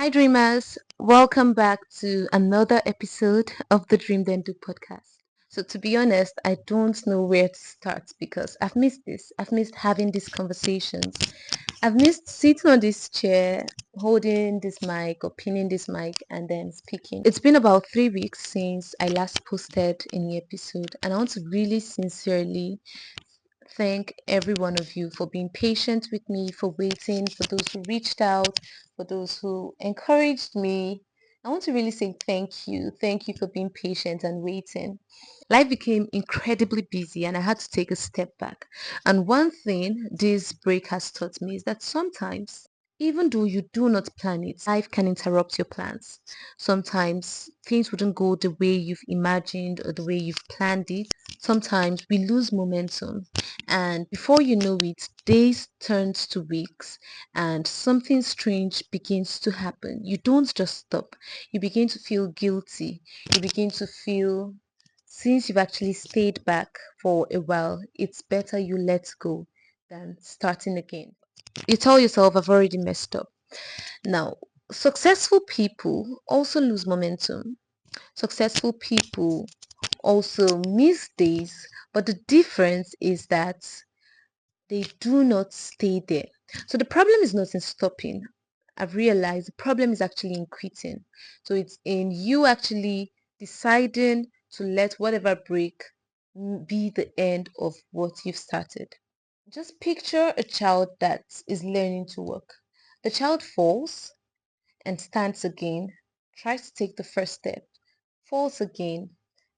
Hi, dreamers. Welcome back to another episode of the Dream Then Do podcast. So, to be honest, I don't know where to start because I've missed this. I've missed having these conversations. I've missed sitting on this chair, holding this mic or pinning this mic and then speaking. It's been about 3 weeks since I last posted any episode, and I want to really sincerely thank every one of you for being patient with me, for waiting, for those who reached out, for those who encouraged me. I want to really say thank you. Thank you for being patient and waiting. Life became incredibly busy and I had to take a step back. And one thing this break has taught me is that sometimes, even though you do not plan it, life can interrupt your plans. Sometimes things wouldn't go the way you've imagined or the way you've planned it. Sometimes we lose momentum and before you know it, days turns to weeks and something strange begins to happen. You don't just stop. You begin to feel guilty. You begin to feel since you've actually stayed back for a while, it's better you let go than starting again. You tell yourself, I've already messed up. Now, successful people also lose momentum. Successful people also miss days, but the difference is that they do not stay there. So the problem is not in stopping. I've realized the problem is actually in quitting. So it's in you actually deciding to let whatever break be the end of what you've started. Just picture a child that is learning to walk. The child falls and stands again, tries to take the first step, falls again,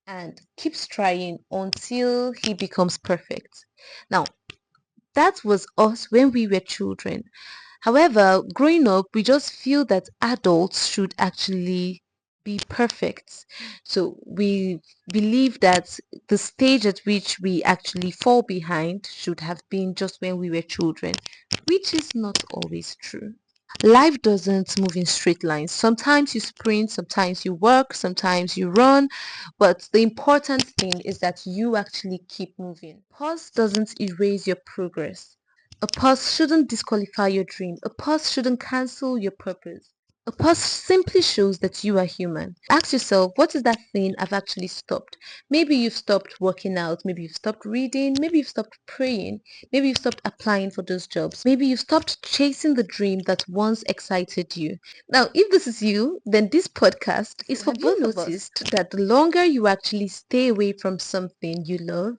and keeps trying until he becomes perfect. Now, that was us when we were children. However, growing up, we just feel that adults should actually be perfect. So we believe that the stage at which we actually fall behind should have been just when we were children, which is not always true. Life doesn't move in straight lines. Sometimes you sprint, sometimes you work, sometimes you run, but the important thing is that you actually keep moving. Pause doesn't erase your progress. A pause shouldn't disqualify your dream. A pause shouldn't cancel your purpose. A pause simply shows that you are human. Ask yourself, what is that thing I've actually stopped? Maybe you've stopped working out. Maybe you've stopped reading. Maybe you've stopped praying. Maybe you've stopped applying for those jobs. Maybe you've stopped chasing the dream that once excited you. Now, if this is you, then this podcast is for Have you both of us. Noticed that the longer you actually stay away from something you love,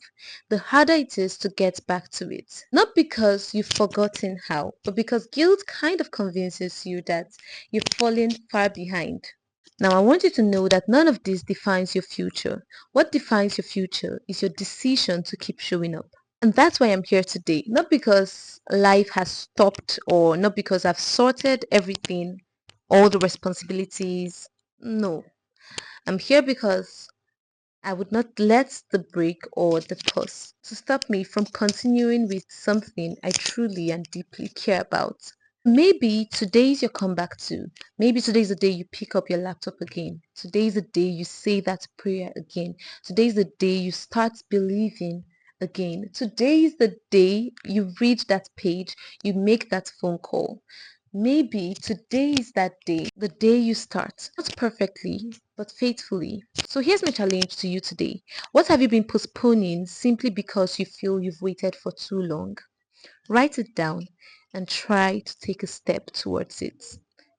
the harder it is to get back to it. Not because you've forgotten how, but because guilt kind of convinces you that you're falling far behind. Now, I want you to know that none of this defines your future. What defines your future is your decision to keep showing up. And that's why I'm here today. Not because life has stopped or not because I've sorted everything, all the responsibilities. No. I'm here because I would not let the break or the pause to stop me from continuing with something I truly and deeply care about. Maybe today's your comeback too. Maybe today's the day you pick up your laptop again. Today's the day you say that prayer again. Today's the day you start believing again. Today is the day you read that page, you make that phone call. Maybe today is that day, the day you start. Not perfectly, but faithfully. So here's my challenge to you today. What have you been postponing simply because you feel you've waited for too long? Write it down and try to take a step towards it.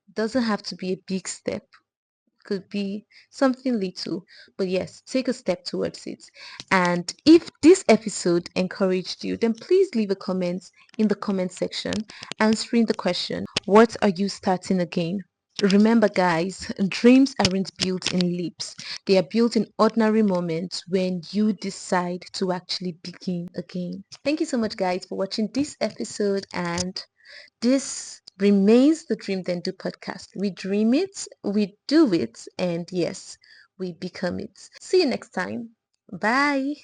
It doesn't have to be a big step. It could be something little, but yes, take a step towards it. And if this episode encouraged you, then please leave a comment in the comment section answering the question, what are you starting again? Remember guys, dreams aren't built in leaps. They are built in ordinary moments when you decide to actually begin again. Thank you so much guys for watching this episode, and this remains the Dream Then Do podcast. We dream it, we do it, and yes, we become it. See you next time. Bye.